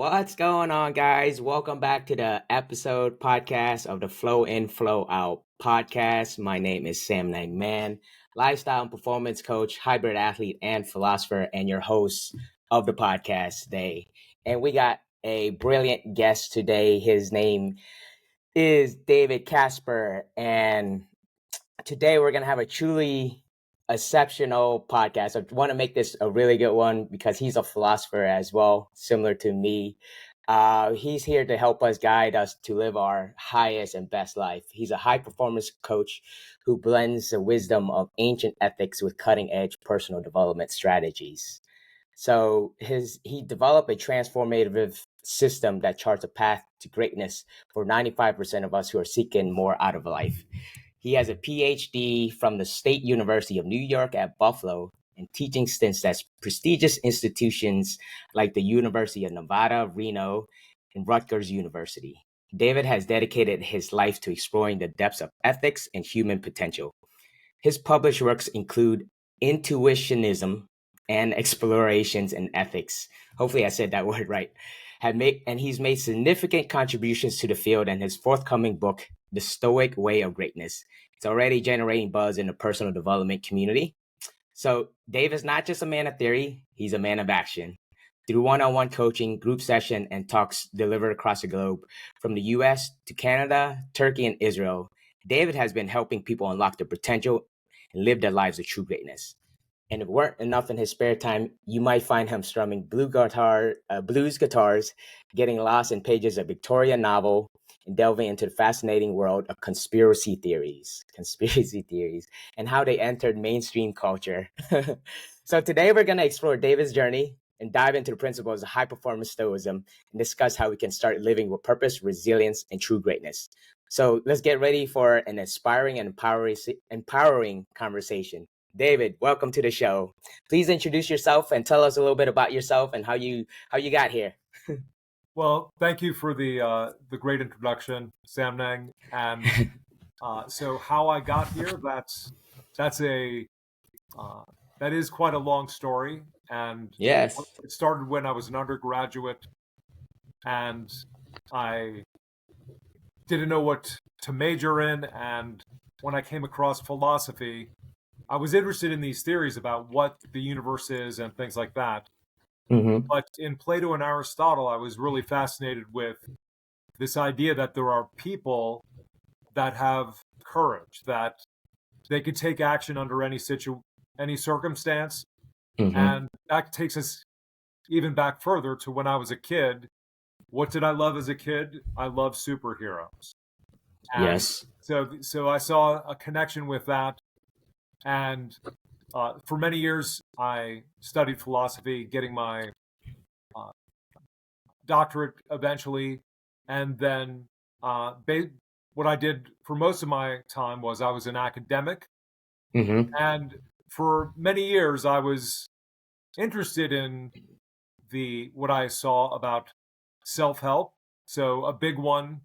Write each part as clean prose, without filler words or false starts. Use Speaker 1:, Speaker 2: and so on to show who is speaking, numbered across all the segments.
Speaker 1: What's going on, guys? Welcome back to the episode podcast of the Flow In, Flow Out podcast. My name is Sam Nangman, lifestyle and performance coach, hybrid athlete, and philosopher, and your host of the podcast today. And we got a brilliant guest today. His name is David Kaspar, and today we're going to have a truly exceptional podcast. I want to make this a really good one because he's a philosopher as well, similar to me. He's here to help us guide us to live our highest and best life. He's a high performance coach who blends the wisdom of ancient ethics with cutting edge personal development strategies. So he developed a transformative system that charts a path to greatness for 95% of us who are seeking more out of life. He has a PhD from the State University of New York at Buffalo and teaching stints at prestigious institutions like the University of Nevada, Reno, and Rutgers University. David has dedicated his life to exploring the depths of ethics and human potential. His published works include Intuitionism and Explorations in Ethics. Hopefully I said that word right. He's made significant contributions to the field, and his forthcoming book, The Stoic Way of Greatness, it's already generating buzz in the personal development community. So Dave is not just a man of theory, he's a man of action. Through one-on-one coaching, group session, and talks delivered across the globe, from the US to Canada, Turkey, and Israel, David has been helping people unlock their potential and live their lives of true greatness. And if it weren't enough in his spare time, you might find him strumming blues guitars, getting lost in pages of Victorian novel, and delving into the fascinating world of conspiracy theories, and how they entered mainstream culture. So today we're going to explore David's journey and dive into the principles of high performance stoicism and discuss how we can start living with purpose, resilience, and true greatness. So let's get ready for an inspiring and empowering conversation. David, welcome to the show. Please introduce yourself and tell us a little bit about yourself and how you got here.
Speaker 2: Well, thank you for the great introduction, Sam Nang. And so how I got here, that is quite a long story. And
Speaker 1: Yes.
Speaker 2: it started when I was an undergraduate and I didn't know what to major in. And when I came across philosophy, I was interested in these theories about what the universe is and things like that.
Speaker 1: Mm-hmm.
Speaker 2: But in Plato and Aristotle, I was really fascinated with this idea that there are people that have courage, that they could take action under any circumstance.
Speaker 1: Mm-hmm.
Speaker 2: And that takes us even back further to when I was a kid. What did I love as a kid? I loved superheroes. And
Speaker 1: Yes.
Speaker 2: So I saw a connection with that. And for many years, I studied philosophy, getting my doctorate eventually. And then what I did for most of my time was I was an academic.
Speaker 1: Mm-hmm.
Speaker 2: And for many years, I was interested in what I saw about self-help. So a big one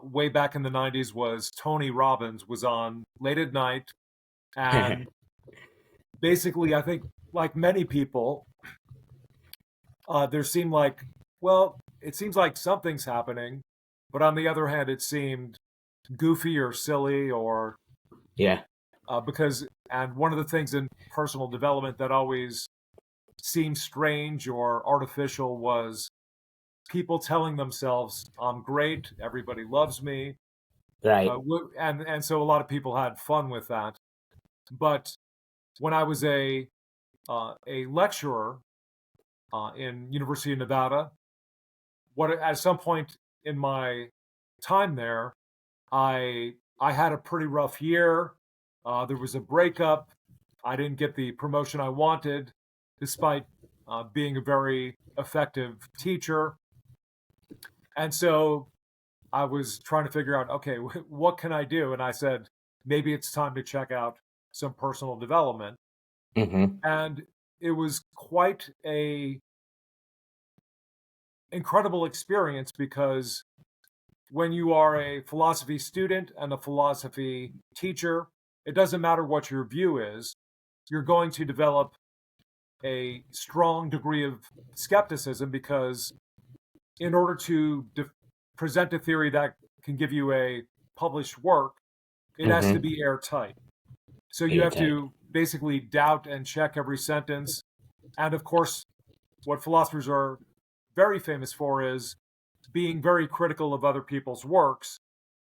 Speaker 2: way back in the 90s was Tony Robbins was on late at night. And basically, I think like many people, it seems like something's happening. But on the other hand, it seemed goofy or silly or
Speaker 1: Yeah.
Speaker 2: and one of the things in personal development that always seemed strange or artificial was people telling themselves, I'm great, everybody loves me.
Speaker 1: Right.
Speaker 2: And so a lot of people had fun with that. But when I was a lecturer in University of Nevada, at some point in my time there, I had a pretty rough year. There was a breakup. I didn't get the promotion I wanted, despite being a very effective teacher. And so I was trying to figure out, okay, what can I do? And I said, maybe it's time to check out some personal development.
Speaker 1: Mm-hmm.
Speaker 2: And it was quite a incredible experience because when you are a philosophy student and a philosophy teacher, it doesn't matter what your view is, you're going to develop a strong degree of skepticism because in order to present a theory that can give you a published work, it has to
Speaker 1: Mm-hmm.
Speaker 2: be airtight. So you have
Speaker 1: Airtight.
Speaker 2: to basically doubt and check every sentence. And of course, what philosophers are very famous for is being very critical of other people's works.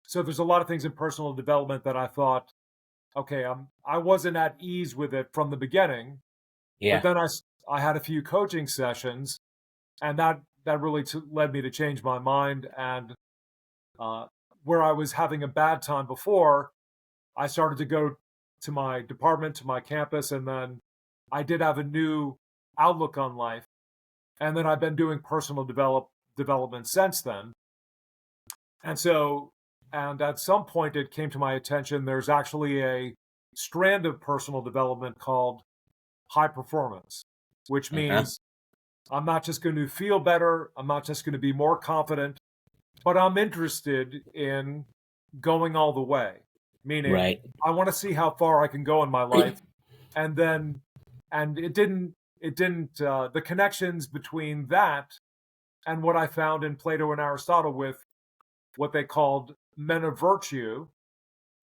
Speaker 2: So there's a lot of things in personal development that I thought, okay, I wasn't at ease with it from the beginning, but
Speaker 1: Yeah.
Speaker 2: then I had a few coaching sessions, and that really led me to change my mind. And uh, where I was having a bad time before, I started to go to my department, to my campus, and then I did have a new outlook on life. And then I've been doing personal development since then. And so, and at some point, it came to my attention there's actually a strand of personal development called high performance, which
Speaker 1: Uh-huh.
Speaker 2: means I'm not just going to feel better, I'm not just going to be more confident, but I'm interested in going all the way. Meaning,
Speaker 1: Right.
Speaker 2: I want to see how far I can go in my life. And then, and the connections between that and what I found in Plato and Aristotle with what they called men of virtue,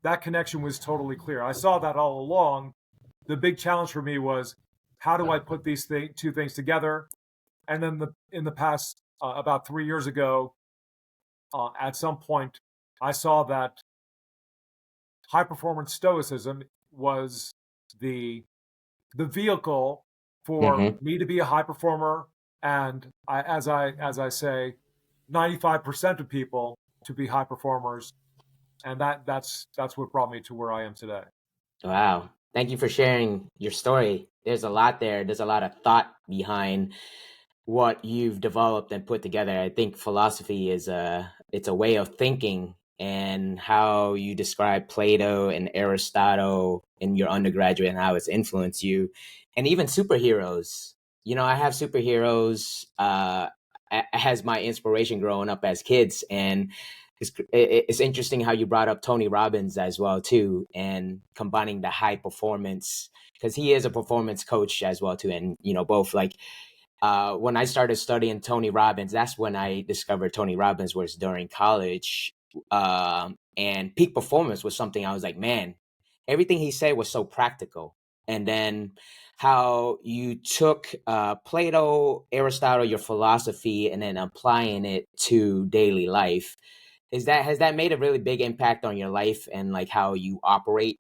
Speaker 2: that connection was totally clear. I saw that all along. The big challenge for me was how do I put these two things together? And then in the past, about 3 years ago, at some point, I saw that high performance stoicism was the the vehicle for
Speaker 1: Mm-hmm.
Speaker 2: me to be a high performer, and as I say, 95% of people to be high performers, and that's what brought me to where I am today.
Speaker 1: Wow. Thank you for sharing your story. There's a lot there. There's a lot of thought behind what you've developed and put together. I think philosophy is a way of thinking, and how you describe Plato and Aristotle in your undergraduate and how it's influenced you, and even superheroes. I have superheroes as my inspiration growing up as kids, and it's interesting how you brought up Tony Robbins as well too, and combining the high performance, because he is a performance coach as well too, and both like when I started studying Tony Robbins, that's when I discovered Tony Robbins was during college. And peak performance was something I was like, man, everything he said was so practical. And then how you took Plato, Aristotle, your philosophy, and then applying it to daily life. Has that made a really big impact on your life and like how you operate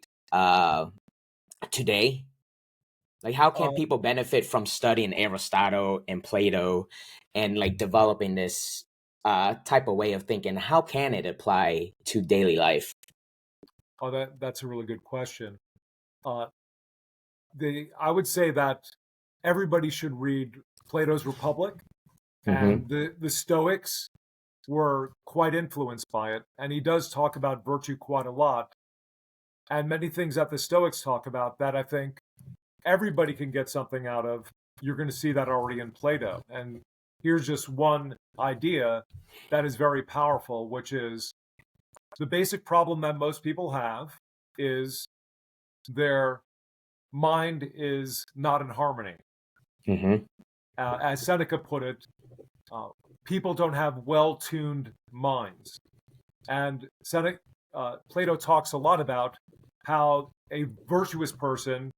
Speaker 1: today? Like, how can
Speaker 2: Um,
Speaker 1: people benefit from studying Aristotle and Plato and like developing this type of way of thinking? How can it apply to daily life?
Speaker 2: oh, that's a really good question. Uh, I would say that everybody should read Plato's Republic,
Speaker 1: Mm-hmm.
Speaker 2: and the Stoics were quite influenced by it, and he does talk about virtue quite a lot, and many things that the Stoics talk about that I think everybody can get something out of. You're going to see that already in Plato. And here's just one idea that is very powerful, which is the basic problem that most people have is their mind is not in harmony.
Speaker 1: Mm-hmm.
Speaker 2: As Seneca put it, uh, people don't have well tuned minds. And Plato talks a lot about how a virtuous person,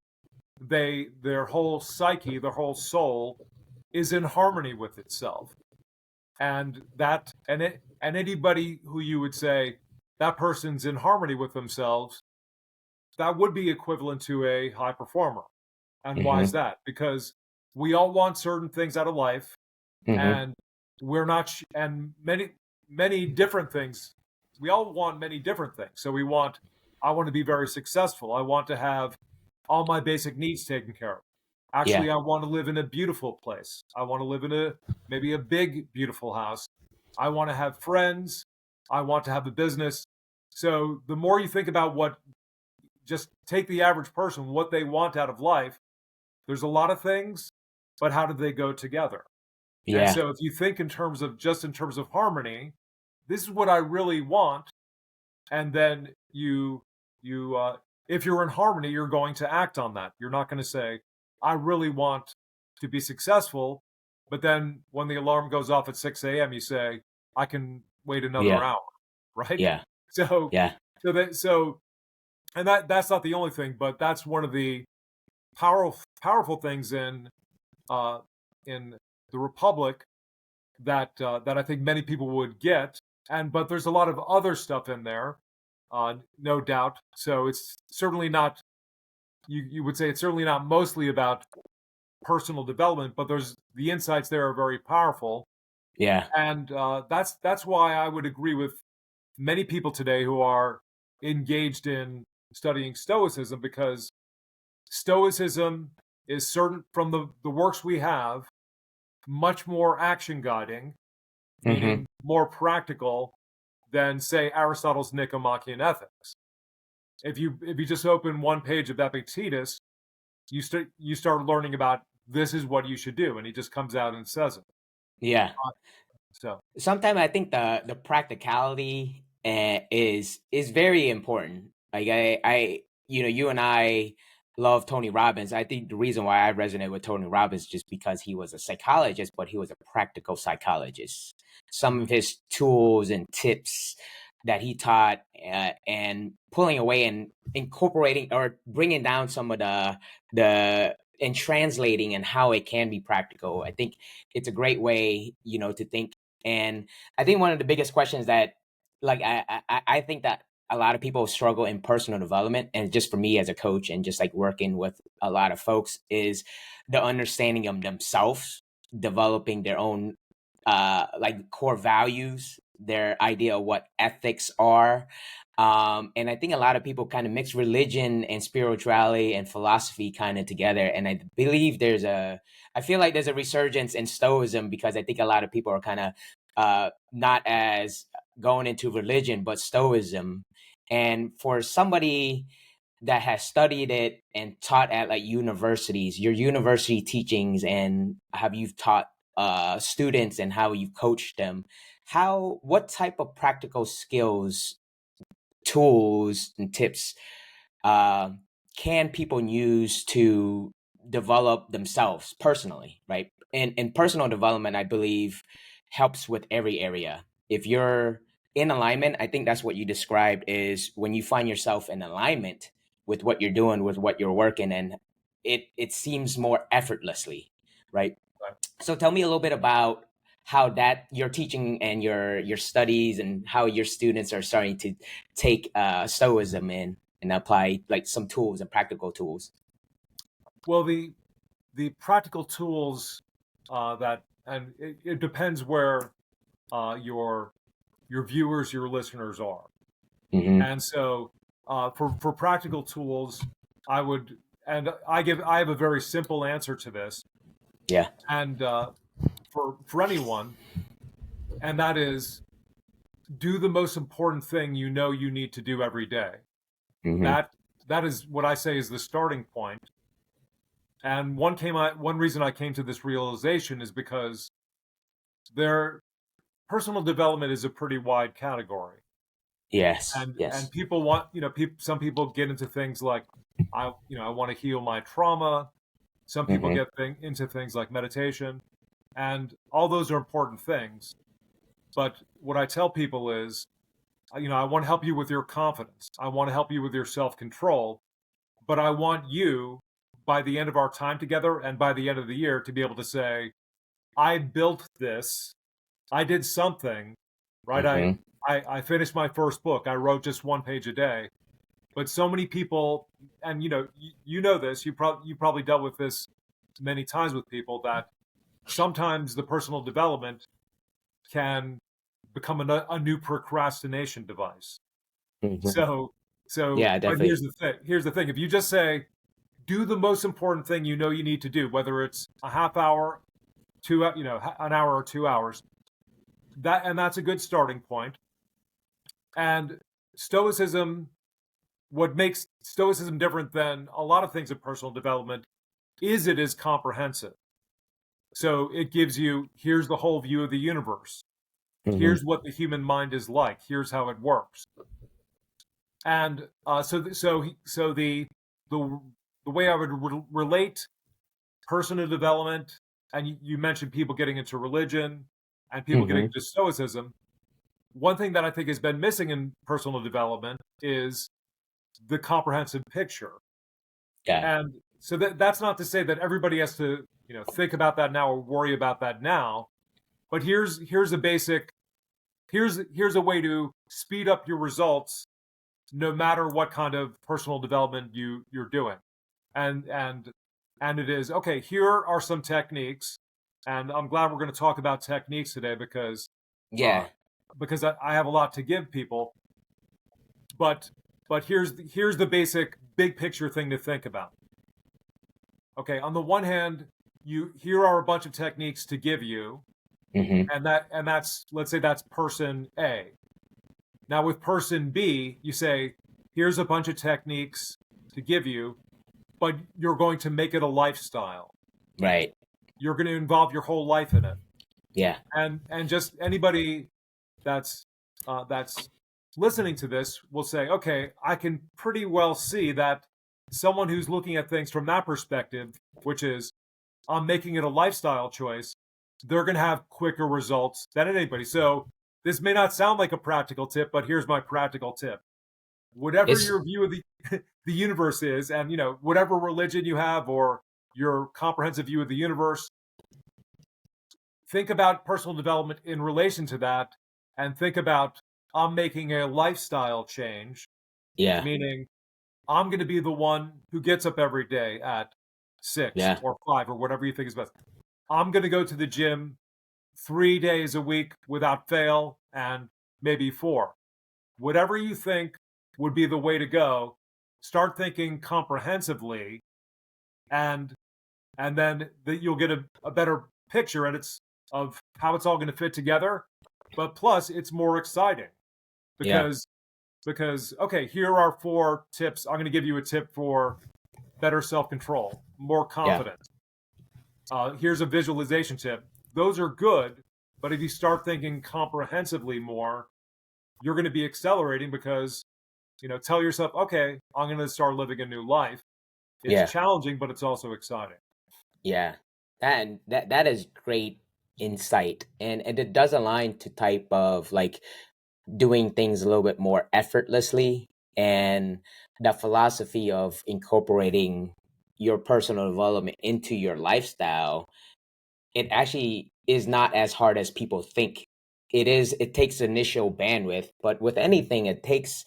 Speaker 2: their whole psyche, their whole soul is in harmony with itself. And anybody who you would say that person's in harmony with themselves, that would be equivalent to a high performer. And why is
Speaker 1: Mm-hmm.
Speaker 2: that? Because we all want certain things out of life,
Speaker 1: Mm-hmm.
Speaker 2: and we're not and many different things. We all want many different things. So I want to be very successful. I want to have all my basic needs taken care of.
Speaker 1: Yeah.
Speaker 2: Actually, I want to live in a beautiful place. I want to live in maybe a big beautiful house. I want to have friends. I want to have a business. So the more you think about what, just take the average person, what they want out of life, there's a lot of things, but how do they go together? And
Speaker 1: Yeah.
Speaker 2: so if you think in terms of just in terms of harmony, this is what I really want. And then if you're in harmony, you're going to act on that. You're not going to say, I really want to be successful. but then when the alarm goes off at 6 a.m., you say, I can wait another
Speaker 1: Yeah.
Speaker 2: hour, right?
Speaker 1: Yeah.
Speaker 2: So,
Speaker 1: Yeah.
Speaker 2: so and that's not the only thing, but that's one of the powerful things uh, in the Republic that I think many people would get. But there's a lot of other stuff in there, no doubt. So it's certainly not. You would say it's certainly not mostly about personal development, but there's the insights there are very powerful,
Speaker 1: Yeah.
Speaker 2: and that's why I would agree with many people today who are engaged in studying Stoicism, because Stoicism is certain from the works we have much more action guiding,
Speaker 1: Mm-hmm.
Speaker 2: meaning more practical than say Aristotle's Nicomachean Ethics. If you just open one page of Epictetus, you start learning about this is what you should do, and he just comes out and says it.
Speaker 1: Yeah.
Speaker 2: Uh, So
Speaker 1: Sometimes I think the practicality is very important. Like you and I love Tony Robbins. I think the reason why I resonate with Tony Robbins is just because he was a psychologist, but he was a practical psychologist. Some of
Speaker 2: mhm,
Speaker 1: his tools and tips that he taught, and pulling away and incorporating or bringing down some of the and translating and how it can be practical. I think it's a great way, to think. And I think one of the biggest questions that, like, I think that a lot of people struggle in personal development, and just for me as a coach and just like working with a lot of folks, is the understanding of themselves, developing their own like core values, their idea of what ethics are. And I think a lot of people kind of mix religion and spirituality and philosophy kind of together. And I believe I feel like there's a resurgence in Stoicism, because I think a lot of people are kind of not as going into religion, but Stoicism. And for somebody that has studied it and taught at like universities, your university teachings, and have you taught students and how you've coached them, what type of practical skills, tools, and tips uh, can people use to develop themselves personally, right? And personal development, I believe, helps with every area. If you're in alignment, I think that's what you described, is when you find yourself in alignment with what you're doing, with what you're working, and it seems more effortlessly, right?
Speaker 2: right.
Speaker 1: So tell me a little bit about how that your teaching and your studies, and how your students are starting to take stoicism in and apply like some tools and practical tools.
Speaker 2: Well, the practical tools that and it depends where your viewers, your listeners are.
Speaker 1: Mm-hmm.
Speaker 2: And so for practical tools, I would and I have a very simple answer to this,
Speaker 1: Yeah.
Speaker 2: and for anyone, and that is do the most important thing you know you need to do every day.
Speaker 1: Mm-hmm.
Speaker 2: That that is what I say is the starting point. And one reason I came to this realization is because their personal development is a pretty wide category,
Speaker 1: Yes.
Speaker 2: and
Speaker 1: Yes.
Speaker 2: people want some people get into things like I want to heal my trauma. Some people
Speaker 1: Mm-hmm.
Speaker 2: get into things like meditation, and all those are important things. But what I tell people is, I want to help you with your confidence. I want to help you with your self control, but I want you, by the end of our time together and by the end of the year, to be able to say, I built this. I did something, right?
Speaker 1: Mm-hmm.
Speaker 2: I finished my first book. I wrote just one page a day. But so many people, and you know this. You probably dealt with this many times with people, that sometimes the personal development can become a new procrastination device.
Speaker 1: Mm-hmm.
Speaker 2: So
Speaker 1: Yeah,
Speaker 2: but here's
Speaker 1: definitely.
Speaker 2: the thing. Here's the thing. If you just say, do the most important thing you know you need to do, whether it's a half hour, an hour or 2 hours, that's a good starting point. And Stoicism, what makes Stoicism different than a lot of things in personal development is it is comprehensive. So it gives you, here's the whole view of the universe.
Speaker 1: Mm-hmm.
Speaker 2: Here's what the human mind is like. Here's how it works. And the the way I would relate personal development and you mentioned people getting into religion and people getting
Speaker 1: Mm-hmm.
Speaker 2: into Stoicism. One thing that I think has been missing in personal development is the comprehensive picture.
Speaker 1: Yeah.
Speaker 2: And so that's not to say that everybody has to, think about that now or worry about that now. But here's a basic here's a way to speed up your results no matter what kind of personal development you're doing. And it is okay, here are some techniques. And I'm glad we're going to talk about techniques today uh
Speaker 1: Yeah.
Speaker 2: because I have a lot to give people. But here's the basic big picture thing to think about. Okay, on the one hand, here are a bunch of techniques to give you,
Speaker 1: Mm-hmm.
Speaker 2: and that's, let's say that's person A. Now with person B, you say, here's a bunch of techniques to give you, but you're going to make it a lifestyle.
Speaker 1: Right.
Speaker 2: You're going to involve your whole life in it.
Speaker 1: Yeah.
Speaker 2: And just anybody that's listening to this will say, okay, I can pretty well see that someone who's looking at things from that perspective, which is I'm making it a lifestyle choice, they're going to have quicker results than anybody. So this may not sound like a practical tip, but here's my practical tip. Whatever
Speaker 1: It's
Speaker 2: your view of the universe is, and whatever religion you have or your comprehensive view of the universe, think about personal development in relation to that, and think about I'm making a lifestyle change,
Speaker 1: yeah.
Speaker 2: meaning I'm going to be the one who gets up every day at 6
Speaker 1: Yeah.
Speaker 2: or 5 or whatever you think is best. I'm going to go to the gym 3 days a week without fail, and maybe 4. Whatever you think would be the way to go, start thinking comprehensively, and then you'll get a better picture and it's of how it's all going to fit together. But plus, it's more exciting
Speaker 1: Yeah.
Speaker 2: because okay, here are 4 tips. I'm going to give you a tip for better self control, more
Speaker 1: Yeah.
Speaker 2: confidence. Here's a visualization tip. Those are good, but if you start thinking comprehensively more, you're going to be accelerating because, tell yourself, okay, I'm going to start living a new life. It's
Speaker 1: Yeah.
Speaker 2: challenging, but it's also exciting.
Speaker 1: Yeah. That is great insight. And it does align to type of like doing things a little bit more effortlessly, and the philosophy of incorporating your personal development into your lifestyle. It actually is not as hard as people think. It takes initial bandwidth, but with anything, it takes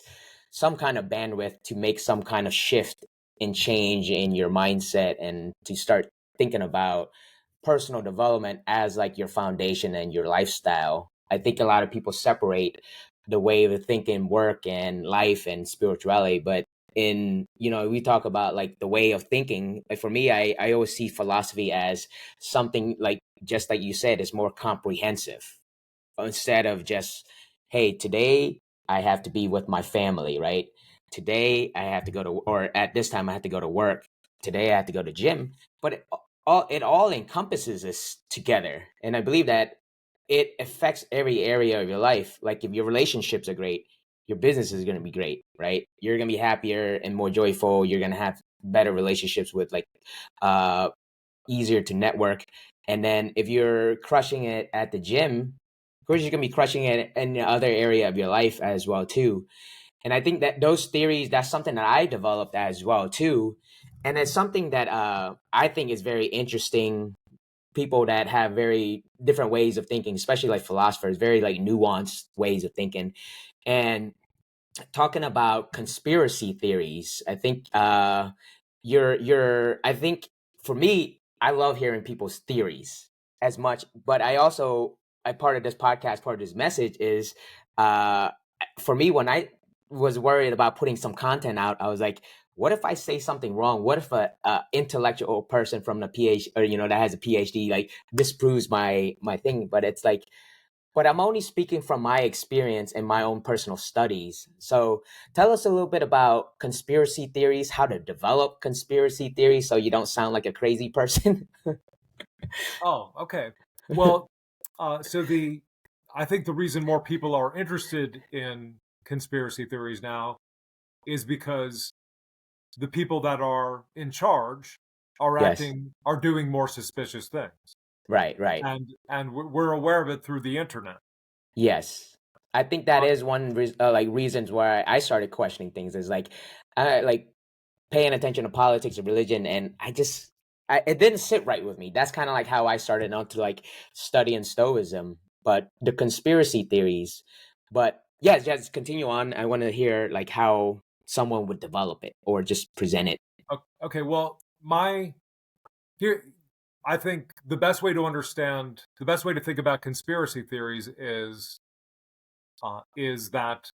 Speaker 1: some kind of bandwidth to make some kind of shift and change in your mindset, and to start thinking about personal development as like your foundation and your lifestyle. I think a lot of people separate the way of thinking work and life and spirituality, but in we talk about like the way of thinking. Like for me, I always see philosophy as something like, just like you said, is more comprehensive, instead of just, hey, today I have to be with my family, right? Today I have to go to, or at this time I have to go to work. Today I have to go to gym. But it all encompasses this together, and I believe that it affects every area of your life. Like if your relationships are great, your business is going to be great, right? You're going to be happier and more joyful. You're going to have better relationships with like uh easier to network. And then if you're crushing it at the gym, of course you're gonna be crushing it in the other area of your life as well too. And I think that those theories, that's something that I developed as well too. And it's something that I think is very interesting. People that have very different ways of thinking, especially like philosophers, very like nuanced ways of thinking. And talking about conspiracy theories, I think I think for me, I love hearing people's theories as much, but I also, I part of this podcast, part of this message is uh for me, when I was worried about putting some content out, I was like, what if I say something wrong? What if a intellectual person from the PhD, or that has a PhD, like disproves my thing? But it's like, but I'm only speaking from my experience and my own personal studies. So tell us a little bit about conspiracy theories, how to develop conspiracy theories so you don't sound like a crazy person.
Speaker 2: Oh, okay. Well, I think the reason more people are interested in conspiracy theories now is because the people that are in charge
Speaker 1: Yes.
Speaker 2: are doing more suspicious things.
Speaker 1: Right, right.
Speaker 2: and we're aware of it through the internet.
Speaker 1: Yes. I think that
Speaker 2: Uh,
Speaker 1: is one like reasons why I started questioning things is like like paying attention to politics and religion, and it didn't sit right with me. That's kind of like how I started out to like studying Stoicism, but the conspiracy theories. But yeah, just continue on. I want to hear like how someone would develop it or just present it.
Speaker 2: okay, well, here, I think the best way to understand, the best way to think about conspiracy theories is that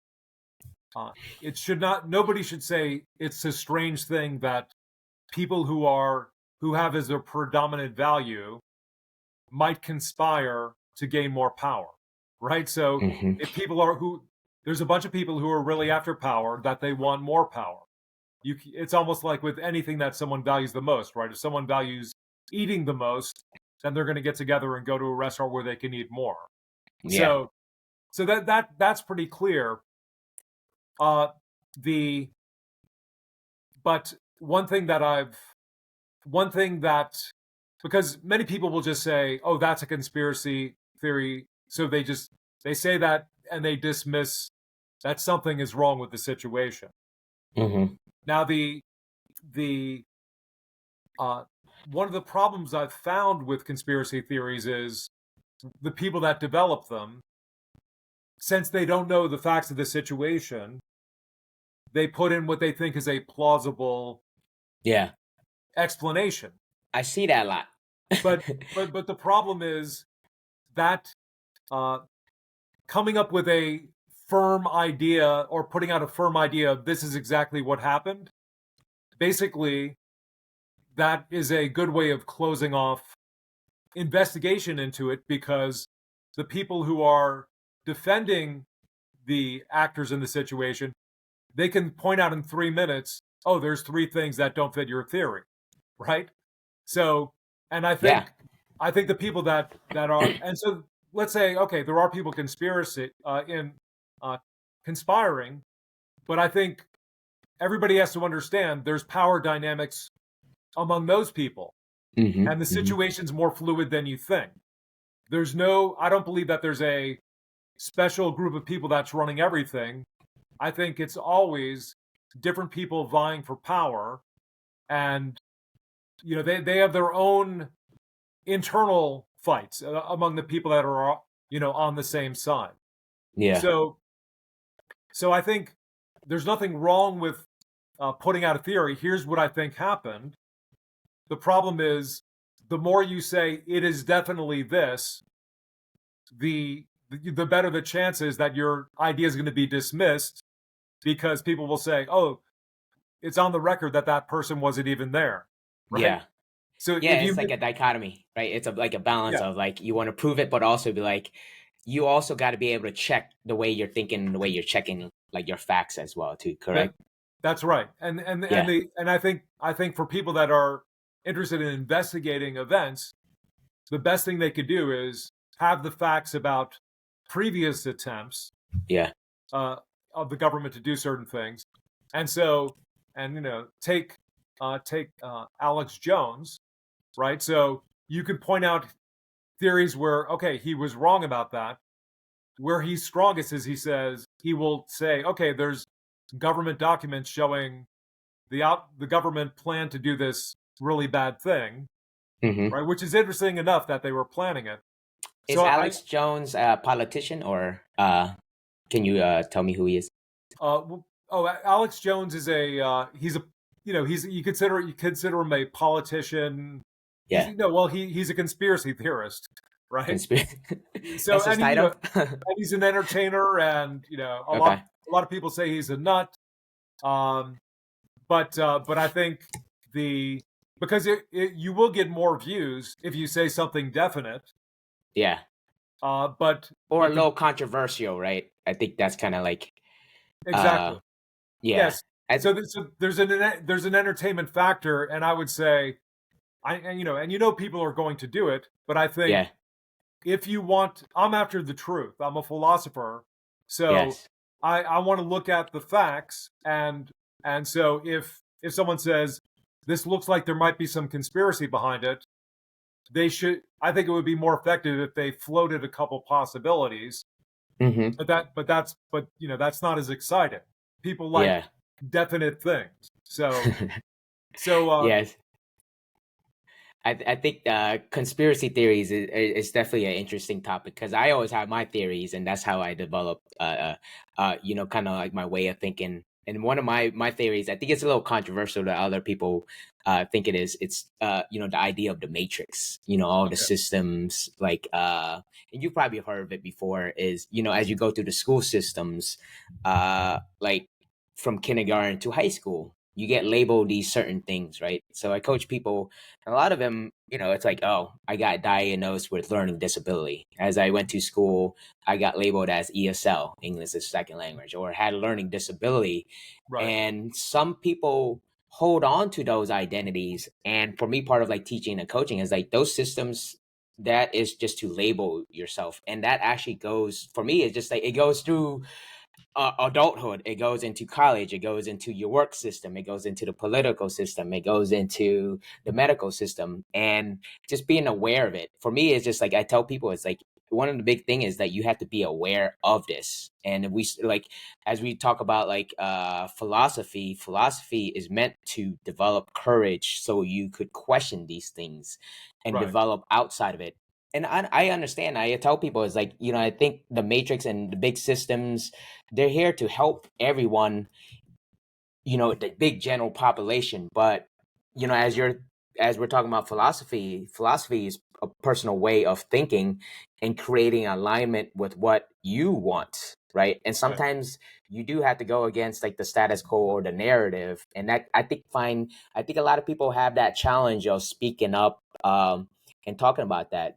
Speaker 2: it should not. Nobody should say it's a strange thing that people who have as their predominant value might conspire to gain more power, right? So
Speaker 1: Hmm.
Speaker 2: if people are who there's a bunch of people who are really after power that they want more power. It's almost like with anything that someone values the most, right? If someone values eating the most, then they're going to get together and go to a restaurant where they can eat more.
Speaker 1: Yeah.
Speaker 2: So that's pretty clear. Uh, the but one thing that because many people will just say, "Oh, that's a conspiracy theory," so they say that and they dismiss that something is wrong with the situation.
Speaker 1: Hmm.
Speaker 2: Now, the uh, one of the problems I've found with conspiracy theories is the people that develop them, since they don't know the facts of the situation, they put in what they think is a plausible
Speaker 1: Yeah.
Speaker 2: explanation.
Speaker 1: I see that a lot.
Speaker 2: But the problem is that uh, coming up with a firm idea or putting out a firm idea of this is exactly what happened, basically, that is a good way of closing off investigation into it because the people who are defending the actors in the situation, they can point out in 3 minutes, oh, there's three things that don't fit your theory, right? So, and
Speaker 1: Yeah.
Speaker 2: I think the people that are, and so let's say, okay, there are people conspiracy in conspiring, but I think everybody has to understand there's power dynamics among those people,
Speaker 1: Hmm.
Speaker 2: and the
Speaker 1: Hmm.
Speaker 2: situation's more fluid than you think. I don't believe that there's a special group of people that's running everything. I think it's always different people vying for power, and they have their own internal fights among the people that are on the same side.
Speaker 1: Yeah.
Speaker 2: So I think there's nothing wrong with putting out a theory. Here's what I think happened. The problem is the more you say it is definitely this, the better the chances that your idea is going to be dismissed because people will say, "Oh, it's on the record that that person wasn't even there," right?
Speaker 1: Yeah.
Speaker 2: So
Speaker 1: Yeah,
Speaker 2: if you
Speaker 1: it's like a dichotomy, right? It's like a balance
Speaker 2: yeah,
Speaker 1: of like you want to prove it, but also be like you also got to be able to check the way you're thinking, the way you're checking like your facts as well, too.
Speaker 2: that
Speaker 1: Correct?
Speaker 2: that's right.
Speaker 1: Yeah.
Speaker 2: And I think for people that are interested in investigating events, the best thing they could do is have the facts about previous attempts
Speaker 1: Yeah.
Speaker 2: uh, of the government to do certain things, and so and take Alex Jones, right? So you could point out theories where okay he was wrong about that. Where he's strongest is he will say okay there's government documents showing the government planned to do this really bad thing,
Speaker 1: Hmm.
Speaker 2: right? Which is interesting enough that they were planning it.
Speaker 1: Is
Speaker 2: So
Speaker 1: Alex Jones a politician or can you tell me who he is?
Speaker 2: Alex Jones is he's a you consider him a politician.
Speaker 1: Yeah.
Speaker 2: He's a conspiracy theorist, right?
Speaker 1: Conspiracy.
Speaker 2: So
Speaker 1: That's his title?
Speaker 2: and he's an entertainer, and
Speaker 1: Okay.
Speaker 2: a lot of people say he's a nut. Um, but I think the because you will get more views if you say something definite.
Speaker 1: Yeah.
Speaker 2: But
Speaker 1: Or a
Speaker 2: the
Speaker 1: little controversial, right? I think that's kind of like uh
Speaker 2: exactly
Speaker 1: yeah.
Speaker 2: yes.
Speaker 1: I,
Speaker 2: So there's an entertainment factor, and I would say and people are going to do it, but I think
Speaker 1: yeah.
Speaker 2: if you want, I'm after the truth. I'm a philosopher, so
Speaker 1: Yes.
Speaker 2: I want to look at the facts, and so if someone says this looks like there might be some conspiracy behind it, I think it would be more effective if they floated a couple possibilities,
Speaker 1: Mm-hmm.
Speaker 2: that's not as exciting. People like
Speaker 1: Yeah.
Speaker 2: definite things. So
Speaker 1: Yes. I think conspiracy theories is definitely an interesting topic because I always have my theories, and that's how I develop, kind of like my way of thinking. And one of my theories, I think it's a little controversial to other people think it is. It's the idea of the matrix. All the
Speaker 2: okay,
Speaker 1: systems, like and you probably have heard of it before. Is as you go through the school systems, like from kindergarten to high school, you get labeled these certain things, right? So I coach people, and a lot of them, it's like, oh, I got diagnosed with learning disability. As I went to school, I got labeled as ESL, English as a second language, or had a learning disability.
Speaker 2: right,
Speaker 1: And some people hold on to those identities. And for me, part of like teaching and coaching is like those systems, that is just to label yourself. And that actually goes, for me, it's just like it goes through adulthood. It goes into college. It goes into your work system. It goes into the political system. It goes into the medical system. And just being aware of it, for me, it's just like I tell people, it's like one of the big thing is that you have to be aware of this. And if we like, as we talk about like philosophy is meant to develop courage so you could question these things and
Speaker 2: right,
Speaker 1: develop outside of it. And I understand. I tell people, it's like, I think the matrix and the big systems, they're here to help everyone, the big general population. But as we're talking about philosophy is a personal way of thinking and creating alignment with what you want, right? And
Speaker 2: right,
Speaker 1: sometimes you do have to go against like the status quo or the narrative. And that I think a lot of people have that challenge of speaking up, and talking about that.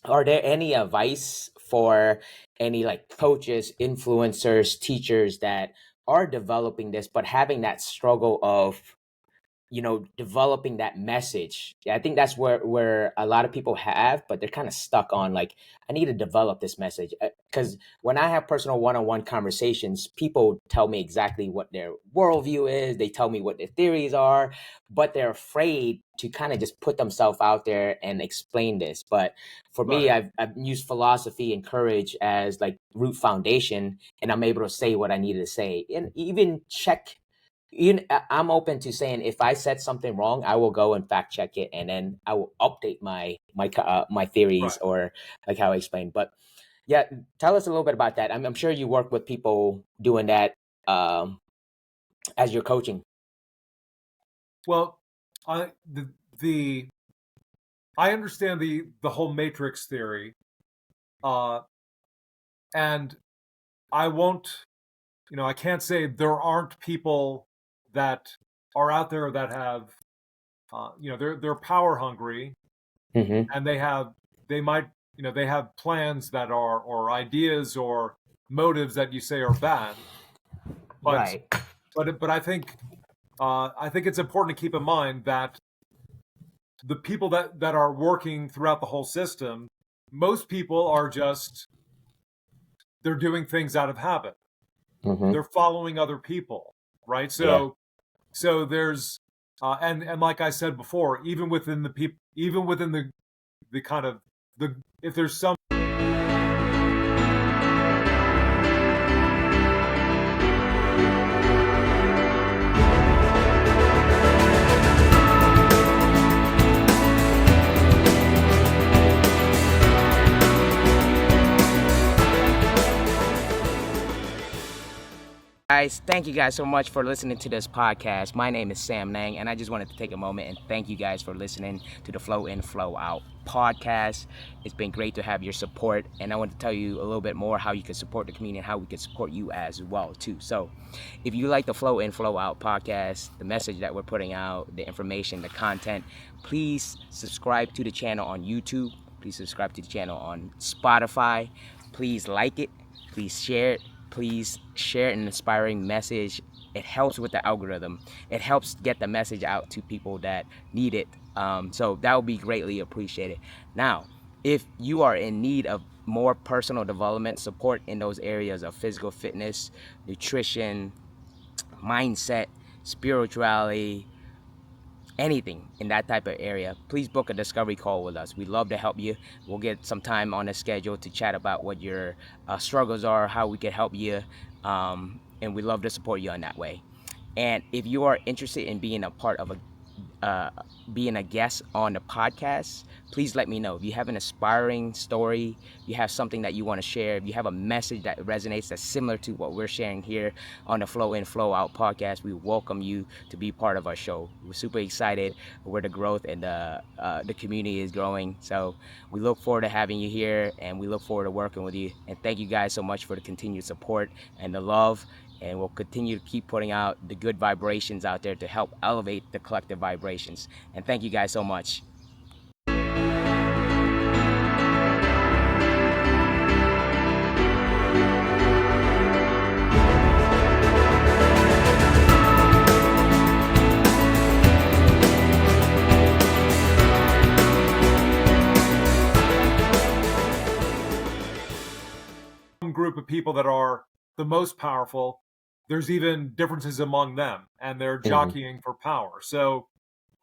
Speaker 1: Are there any advice for any like coaches, influencers, teachers that are developing this but having that struggle of developing that message? Yeah, I think that's where a lot of people have, but they're kind of stuck on like, I need to develop this message. Because when I have personal one-on-one conversations, people tell me exactly what their worldview is. They tell me what their theories are, but they're afraid to kind of just put themselves out there and explain this. But for me,
Speaker 2: right.
Speaker 1: I've used philosophy and courage as like root foundation, and I'm able to say what I needed to say and even check. I'm open to saying if I said something wrong, I will go and fact check it, and then I will update my theories
Speaker 2: Right.
Speaker 1: or like how I explained. But yeah, tell us a little bit about that. I'm sure you work with people doing that, um, as you're coaching.
Speaker 2: Well, I the I understand the whole matrix theory, uh, and I won't, I can't say there aren't people that are out there that have, they're power hungry,
Speaker 1: Mm-hmm.
Speaker 2: and they might, they have plans that are, or ideas or motives that you say are bad, but
Speaker 1: Right.
Speaker 2: but I think it's important to keep in mind that the people that are working throughout the whole system, most people are just, they're doing things out of habit.
Speaker 1: Mm-hmm.
Speaker 2: They're following other people, right?
Speaker 1: Yeah.
Speaker 2: So there's, and like I said before, even within the people, even within the kind of the, if there's some,
Speaker 1: Guys, thank you guys so much for listening to this podcast. My name is Sam Nang, and I just wanted to take a moment and thank you guys for listening to the Flow In, Flow Out podcast. It's been great to have your support, and I want to tell you a little bit more how you can support the community and how we can support you as well too. So, if you like the Flow In, Flow Out podcast, the message that we're putting out, the information, the content, please subscribe to the channel on YouTube. Please subscribe to the channel on Spotify. Please like it. Please share it. Please share an inspiring message. It helps with the algorithm. It helps get the message out to people that need it. So that would be greatly appreciated. Now, if you are in need of more personal development support in those areas of physical fitness, nutrition, mindset, spirituality, anything in that type of area, please book a discovery call with us. We'd love to help you. We'll get some time on the schedule to chat about what your struggles are, how we can help you, and we'd love to support you in that way. And if you are interested in being a part of uh, being a guest on the podcast, please let me know. If you have an inspiring story, you have something that you want to share, if you have a message that resonates that's similar to what we're sharing here on the Flow In, Flow Out podcast, we welcome you to be part of our show. We're super excited where the growth and the community is growing. So we look forward to having you here, and we look forward to working with you. And thank you guys so much for the continued support and the love, and we'll continue to keep putting out the good vibrations out there to help elevate the collective vibrations. And thank you guys so much.
Speaker 2: Group of people that are the most powerful, there's even differences among them, and they're jockeying for power. So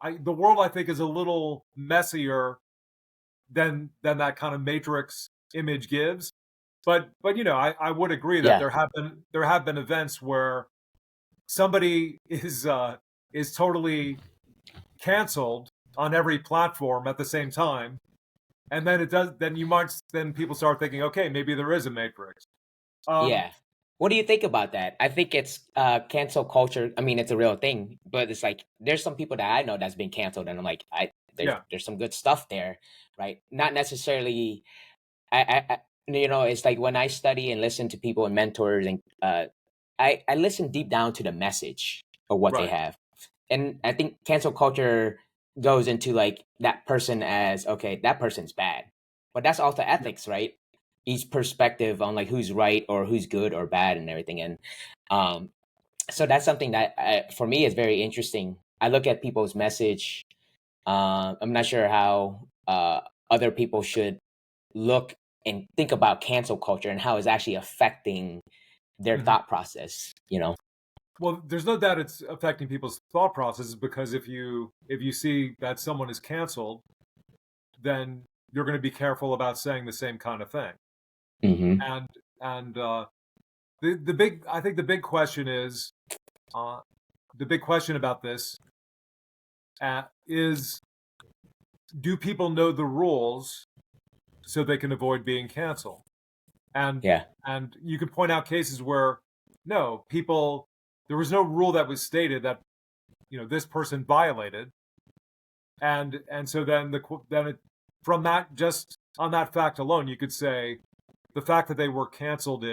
Speaker 2: the world, I think, is a little messier than that kind of matrix image gives. But I would agree that there have been events where somebody is totally canceled on every platform at the same time. And then then people start thinking, okay, maybe there is a matrix.
Speaker 1: Yeah. What do you think about that? I think it's cancel culture. I mean, it's a real thing, but it's like there's some people that I know that's been canceled, and I'm like, there's some good stuff there, right? Not necessarily. It's like when I study and listen to people and mentors, and I listen deep down to the message of what they have, and I think cancel culture goes into like that person as, okay, that person's bad, but that's also ethics, right? Each perspective on like who's right or who's good or bad and everything. And so that's something that for me is very interesting. I look at people's message. I'm not sure how other people should look and think about cancel culture and how it's actually affecting their thought process,
Speaker 2: Well, there's no doubt it's affecting people's thought processes, because if you see that someone is canceled, then you're going to be careful about saying the same kind of thing. And I think the big question is, the big question about this is, do people know the rules so they can avoid being canceled? And you can point out cases where no, there was no rule that was stated that this person violated, and so then from that, just on that fact alone, you could say the fact that they were canceled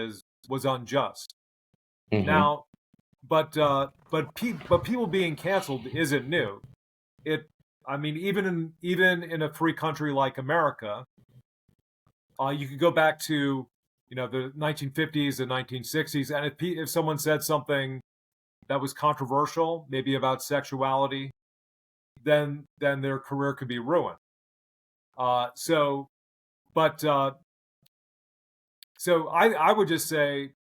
Speaker 2: was unjust. Now, but people being canceled isn't new. Even in a free country like America, you could go back to the 1950s and 1960s, and if someone said something that was controversial, maybe about sexuality, then their career could be ruined. So I would just say,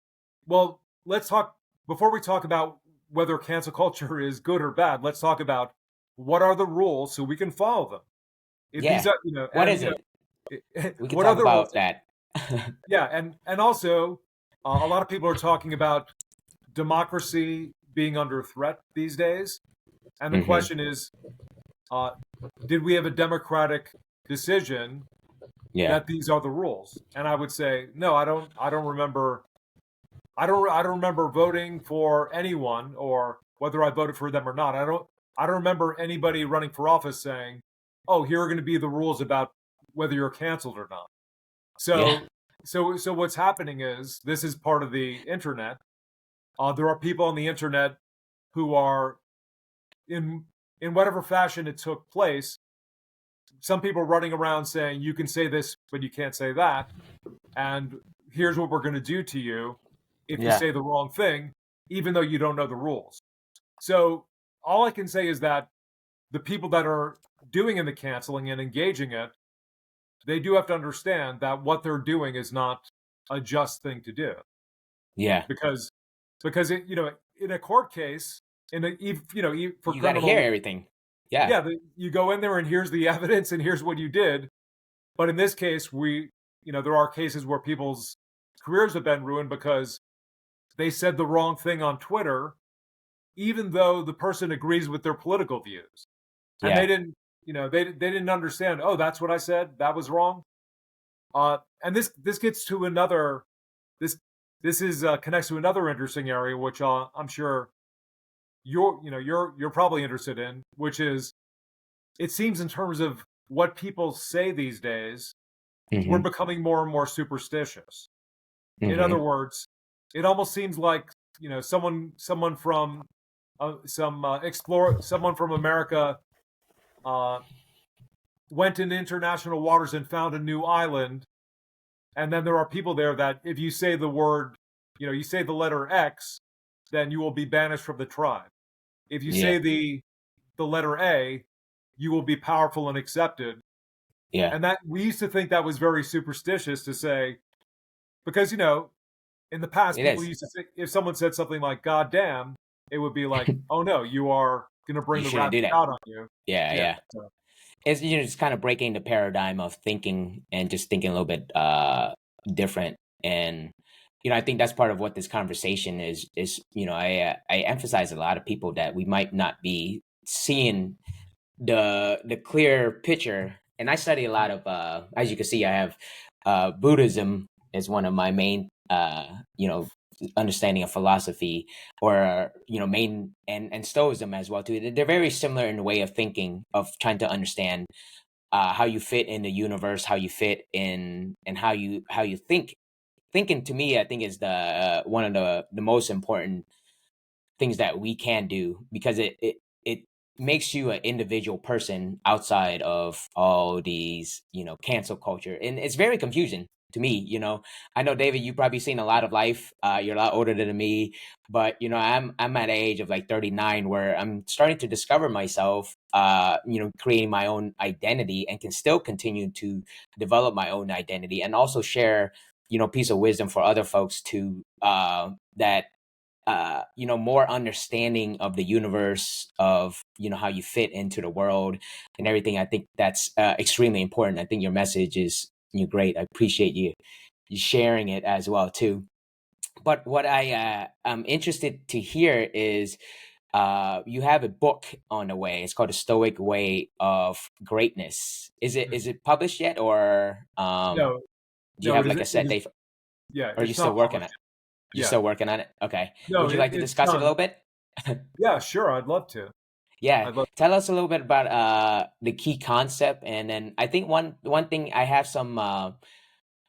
Speaker 2: well, let's talk, before we talk about whether cancel culture is good or bad, let's talk about what are the rules so we can follow them.
Speaker 1: These are, what is it? We can
Speaker 2: what
Speaker 1: talk about
Speaker 2: rules?
Speaker 1: that.
Speaker 2: And also, a lot of people are talking about democracy being under threat these days, and the question is, did we have a democratic decision that these are the rules? And I would say no. I don't remember voting for anyone, or whether I voted for them or not. I don't remember anybody running for office saying, oh, here are going to be the rules about whether you're canceled or not. So what's happening is, this is part of the internet. There are people on the internet who are, in whatever fashion it took place, some people running around saying you can say this but you can't say that, and here's what we're going to do to you if you say the wrong thing, even though you don't know the rules. So all I can say is that the people that are doing in the canceling and engaging it, they do have to understand that what they're doing is not a just thing to do. Because it, in a court case, for
Speaker 1: you got to hear everything. Yeah.
Speaker 2: you go in there and here's the evidence and here's what you did. But in this case, there are cases where people's careers have been ruined because they said the wrong thing on Twitter, even though the person agrees with their political views. And they
Speaker 1: Yeah.
Speaker 2: didn't, they didn't understand, oh, that's what I said. That was wrong. And this gets to another, this, this is connects to another interesting area, which I'm sure you're probably interested in, which is, it seems in terms of what people say these days, we're
Speaker 1: Mm-hmm.
Speaker 2: becoming more and more superstitious. In other
Speaker 1: Mm-hmm.
Speaker 2: words, it almost seems like someone from someone from America uh, went in international waters and found a new island, and then there are people there that if you say the word, you say the letter X, then you will be banished from the tribe. If you
Speaker 1: Yeah.
Speaker 2: say the letter A, you will be powerful and accepted.
Speaker 1: Yeah.
Speaker 2: And that we used to think that was very superstitious to say, because in the past,
Speaker 1: It
Speaker 2: people
Speaker 1: is.
Speaker 2: used to say if someone said something like "God damn," it would be like, "Oh no, you are going to bring
Speaker 1: You
Speaker 2: the
Speaker 1: shouldn't
Speaker 2: wrath
Speaker 1: do
Speaker 2: of
Speaker 1: that.
Speaker 2: God on you."
Speaker 1: Yeah.
Speaker 2: Yeah.
Speaker 1: Yeah.
Speaker 2: So,
Speaker 1: It's just kind of breaking the paradigm of thinking and just thinking a little bit different. And I think that's part of what this conversation is I emphasize a lot of people that we might not be seeing the clear picture. And I study a lot of as you can see, I have Buddhism is one of my main understanding of philosophy, or main, and Stoicism as well too. They're very similar in the way of thinking, of trying to understand how you fit in the universe, how you fit in, and how you think. Thinking, to me, I think, is the one of the most important things that we can do, because it makes you an individual person outside of all these cancel culture. And it's very confusing to me. I know, David, you've probably seen a lot of life. You're a lot older than me, but I'm at an age of like 39 where I'm starting to discover myself, creating my own identity, and can still continue to develop my own identity, and also share piece of wisdom for other folks to that more understanding of the universe, of how you fit into the world and everything. I think that's extremely important. I think your message is great. I appreciate you sharing it as well too. But what I'm interested to hear is you have a book on the way. It's called The Stoic Way of Greatness. Is it published yet, or
Speaker 2: no,
Speaker 1: do you
Speaker 2: no,
Speaker 1: have
Speaker 2: it is.
Speaker 1: like a
Speaker 2: It
Speaker 1: set
Speaker 2: is.
Speaker 1: date,
Speaker 2: Yeah,
Speaker 1: or are you
Speaker 2: it's
Speaker 1: still
Speaker 2: not
Speaker 1: working on
Speaker 2: published
Speaker 1: it? You
Speaker 2: yet. Yeah.
Speaker 1: still working on it? Okay.
Speaker 2: No,
Speaker 1: Would you like to
Speaker 2: it's
Speaker 1: discuss it a
Speaker 2: done.
Speaker 1: little bit?
Speaker 2: Yeah, sure. I'd love to.
Speaker 1: Yeah,
Speaker 2: I'd love.
Speaker 1: tell us a little bit about the key concept, and then I think one thing, I have some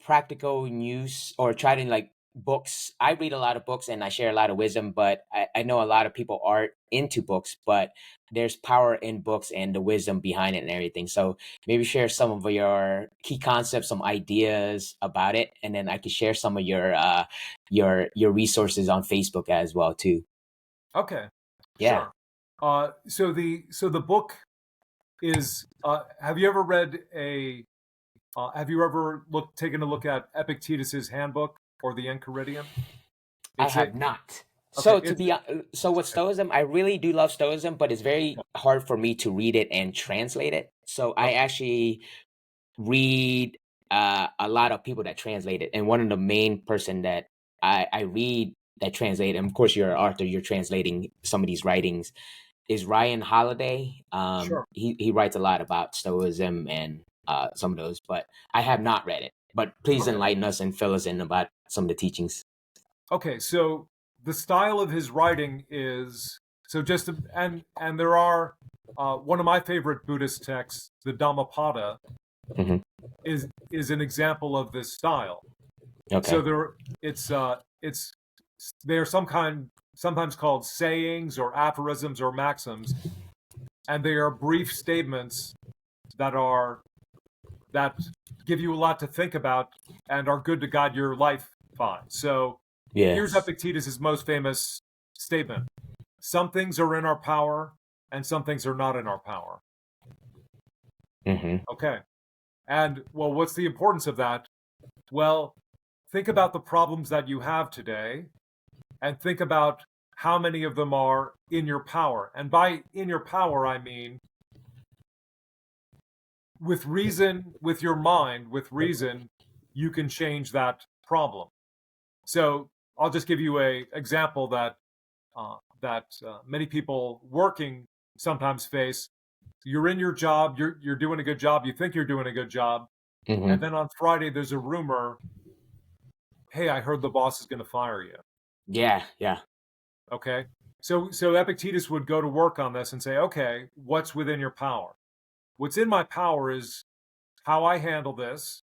Speaker 1: practical news, or try to, like, books. I read a lot of books and I share a lot of wisdom, but I know a lot of people aren't into books, but there's power in books and the wisdom behind it and everything. So maybe share some of your key concepts, some ideas about it, and then I can share some of your resources on Facebook as well too.
Speaker 2: Okay,
Speaker 1: Yeah,
Speaker 2: sure. So the book is. Have you ever read a? Have you ever taken a look at Epictetus's Handbook or the Enchiridion?
Speaker 1: I
Speaker 2: It's a
Speaker 1: have not.
Speaker 2: okay.
Speaker 1: So to be so with
Speaker 2: Okay.
Speaker 1: Stoicism, I really do love Stoicism, but it's very
Speaker 2: Yeah,
Speaker 1: hard for me to read it and translate it. So I
Speaker 2: okay.
Speaker 1: actually read a lot of people that translate it, and one of the main person that I read that translate, and of course you're an author, you're translating some of these writings, is Ryan Holiday.
Speaker 2: Sure.
Speaker 1: He writes a lot about Stoicism and some of those, but I have not read it. But please
Speaker 2: Okay.
Speaker 1: enlighten us and fill us in about some of the teachings.
Speaker 2: Okay. So the style of his writing is so just and there are one of my favorite Buddhist texts, the Dhammapada,
Speaker 1: Hmm.
Speaker 2: is an example of this style. So
Speaker 1: Okay.
Speaker 2: it's they are sometimes called sayings or aphorisms or maxims, and they are brief statements that are that give you a lot to think about and are good to guide your life by. So here's
Speaker 1: Yes.
Speaker 2: Epictetus's most famous statement: some things are in our power, and some things are not in our power.
Speaker 1: Hmm.
Speaker 2: Okay. And well, what's the importance of that? Well, think about the problems that you have today and think about how many of them are in your power. And by in your power, I mean with reason, with your mind, with reason, you can change that problem. So I'll just give you a example that many people working sometimes face. You're in your job, you're doing a good job, you think you're doing a good job, and
Speaker 1: Mm-hmm.
Speaker 2: then on Friday there's a rumor, hey, I heard the boss is going to fire you.
Speaker 1: Yeah, yeah,
Speaker 2: Okay, so Epictetus would go to work on this and say, okay, what's within your power? What's in my power is how I handle this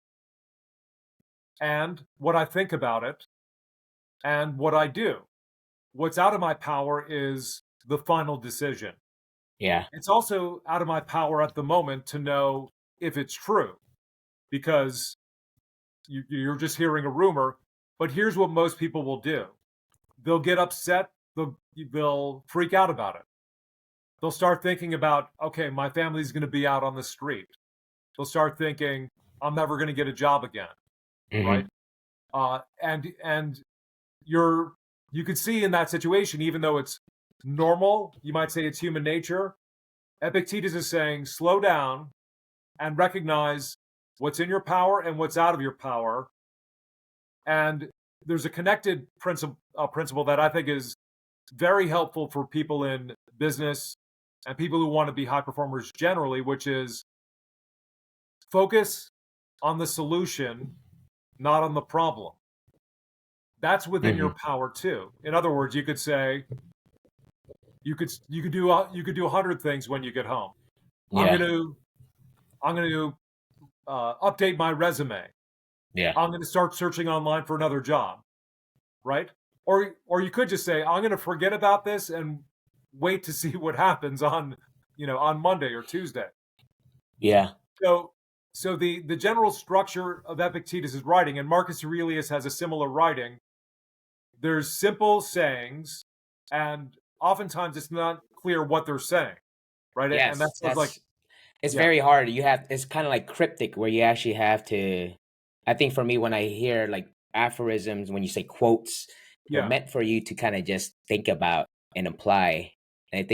Speaker 2: and what I think about it and what I do. What's out of my power is the final decision.
Speaker 1: yeah.
Speaker 2: It's also out of my power at the moment to know if it's true because you're just hearing a rumor. But here's what most people will do: they'll get upset, they'll freak out about it. They'll start thinking about, okay, my family's going to be out on the street. They'll start thinking, I'm never going to get a job again,
Speaker 1: Mm-hmm.
Speaker 2: right? And you could see in that situation, even though it's normal, you might say it's human nature. Epictetus is saying, slow down and recognize what's in your power and what's out of your power. And there's a connected principle that I think is very helpful for people in business and people who want to be high performers generally, which is focus on the solution, not on the problem. That's within
Speaker 1: Mm-hmm.
Speaker 2: your power too. In other words, you could say you could do 100 things when you get home. I'm
Speaker 1: Yeah,
Speaker 2: gonna I'm gonna update my resume.
Speaker 1: yeah.
Speaker 2: I'm gonna start searching online for another job, right? Or you could just say I'm gonna forget about this and wait to see what happens on Monday or Tuesday.
Speaker 1: Yeah.
Speaker 2: So the general structure of Epictetus' writing, and Marcus Aurelius has a similar writing. There's simple sayings, and oftentimes it's not clear what they're saying, right? And
Speaker 1: Yes,
Speaker 2: that's like,
Speaker 1: that's it's
Speaker 2: yeah,
Speaker 1: very hard. It's kind of like cryptic where you actually have to. I think for me, when I hear like aphorisms, when you say quotes, they're
Speaker 2: yeah,
Speaker 1: meant for you to kind of just think about and apply. And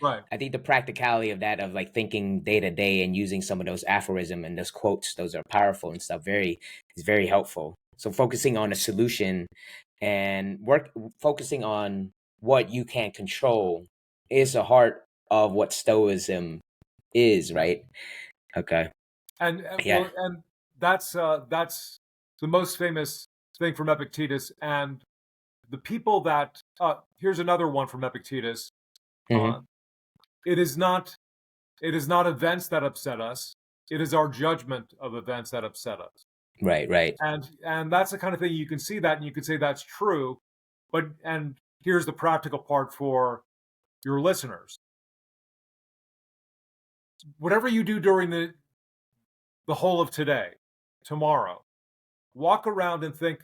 Speaker 2: right.
Speaker 1: I think the practicality of that, of like thinking day to day and using some of those aphorism and those quotes, those are powerful and stuff. Is very helpful. So focusing on a solution and focusing on what you can control is the heart of what Stoicism is, right? Okay.
Speaker 2: And
Speaker 1: Yeah.
Speaker 2: well, and that's the most famous thing from Epictetus. And the people that here's another one from Epictetus. Uh,
Speaker 1: Hmm.
Speaker 2: it is not it is not events that upset us. It is our judgment of events that upset us.
Speaker 1: Right, right.
Speaker 2: And that's the kind of thing you can see that, and you can say that's true. And here's the practical part for your listeners: whatever you do during the whole of today, tomorrow, walk around and think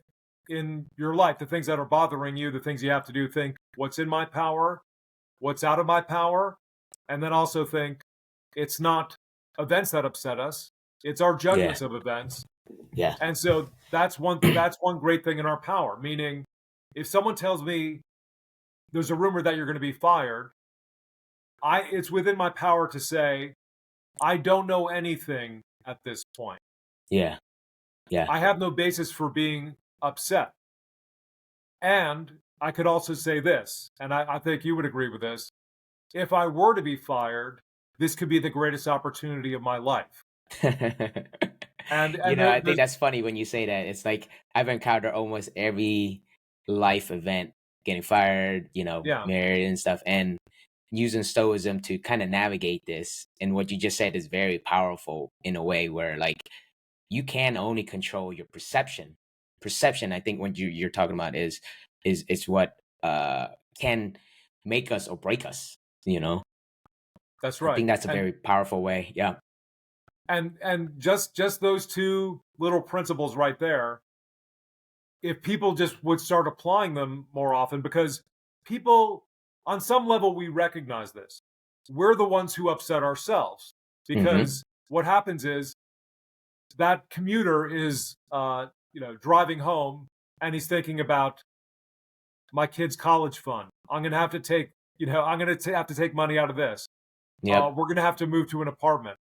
Speaker 2: in your life the things that are bothering you, the things you have to do. Think what's in my power, what's out of my power, and then also think it's not events that upset us, it's our
Speaker 1: Yeah,
Speaker 2: judgments of events.
Speaker 1: yeah.
Speaker 2: And so that's one great thing in our power. Meaning, if someone tells me there's a rumor that you're going to be fired, it's within my power to say I don't know anything at this point.
Speaker 1: Yeah, yeah.
Speaker 2: I have no basis for being upset. And I could also say this, and I think you would agree with this: if I were to be fired, this could be the greatest opportunity of my life. And
Speaker 1: You
Speaker 2: and
Speaker 1: know,
Speaker 2: there,
Speaker 1: I think
Speaker 2: there's
Speaker 1: that's funny when you say that. It's like I've encountered almost every life event, getting fired,
Speaker 2: yeah,
Speaker 1: married and stuff, and using Stoicism to kind of navigate this. And what you just said is very powerful in a way where like you can only control your perception. Perception, I think, when you're talking about is what can make us or break us. You know,
Speaker 2: that's
Speaker 1: I
Speaker 2: right.
Speaker 1: think that's a
Speaker 2: And
Speaker 1: very powerful way. Yeah.
Speaker 2: and just those two little principles right there, if people just would start applying them more often, because people, on some level, we recognize this. We're the ones who upset ourselves,
Speaker 1: Mm-hmm.
Speaker 2: because what happens is that commuter is driving home, and he's thinking about my kid's college fund. I'm going to have to take, I'm going to have to take money out of this.
Speaker 1: Yep.
Speaker 2: We're going to have to move to an apartment.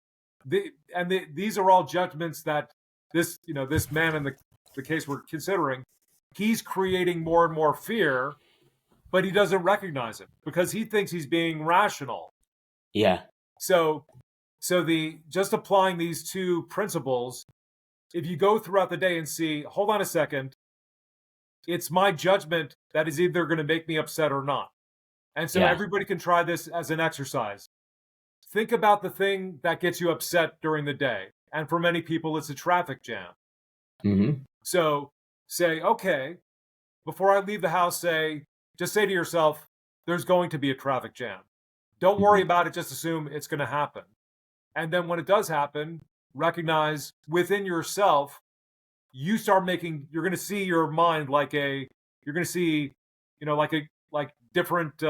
Speaker 2: these are all judgments that this man in the case we're considering, he's creating more and more fear, but he doesn't recognize it because he thinks he's being rational.
Speaker 1: Yeah.
Speaker 2: So just applying these two principles, if you go throughout the day and see, hold on a second, it's my judgment that is either going to make me upset or not. And so
Speaker 1: Yeah.
Speaker 2: everybody can try this as an exercise. Think about the thing that gets you upset during the day. And for many people, it's a traffic jam.
Speaker 1: Mm-hmm.
Speaker 2: So say, okay, before I leave the house, just say to yourself, there's going to be a traffic jam. Don't worry about it. Just assume it's going to happen. And then when it does happen, recognize within yourself, you're going to see your mind like you're going to see, like different,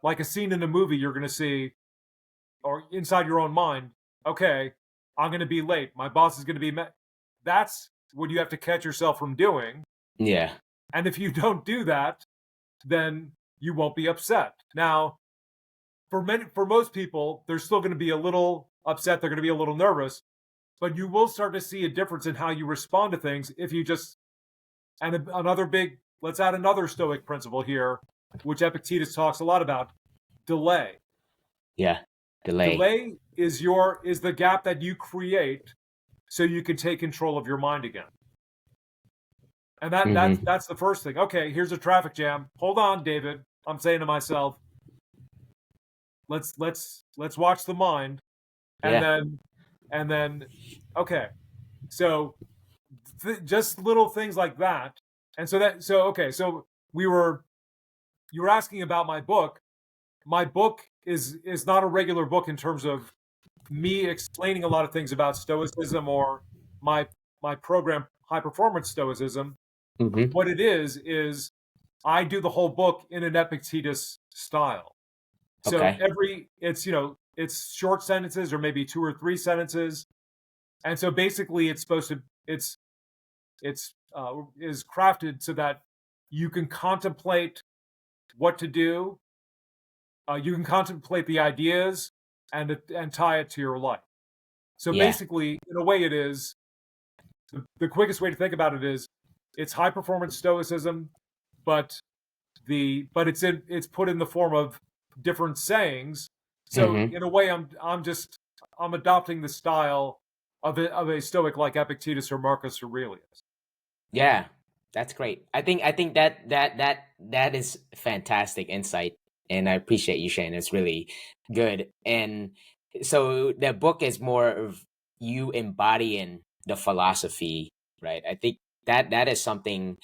Speaker 2: like a scene in a movie you're going to see, or inside your own mind. Okay, I'm going to be late. My boss is going to be met. That's what you have to catch yourself from doing.
Speaker 1: Yeah.
Speaker 2: And if you don't do that, then you won't be upset. Now, for most people, they're still going to be a little upset. They're going to be a little nervous, but you will start to see a difference in how you respond to things if you just. And let's add another Stoic principle here, which Epictetus talks a lot about: delay.
Speaker 1: Yeah.
Speaker 2: Delay is the gap that you create so you can take control of your mind again. And that's the first thing. Okay, here's a traffic jam. Hold on, David. I'm saying to myself, let's watch the mind. And then okay. So just little things like that. And so you were asking about my book. My book is not a regular book in terms of me explaining a lot of things about Stoicism or my program, High Performance Stoicism.
Speaker 1: Mm-hmm.
Speaker 2: What it is I do the whole book in an Epictetus style. So
Speaker 1: Okay.
Speaker 2: it's short sentences or maybe 2 or 3 sentences, and so basically it's is crafted so that you can contemplate what to do. You can contemplate the ideas and tie it to your life. So
Speaker 1: Yeah.
Speaker 2: basically, in a way, it is the quickest way to think about it is it's high performance stoicism, but it's put in the form of different sayings. So
Speaker 1: Mm-hmm.
Speaker 2: in a way, I'm adopting the style of a Stoic like Epictetus or Marcus Aurelius.
Speaker 1: Yeah. That's great. I think that is fantastic insight, and I appreciate you sharing. It's really good. And so the book is more of you embodying the philosophy, right? I think that is something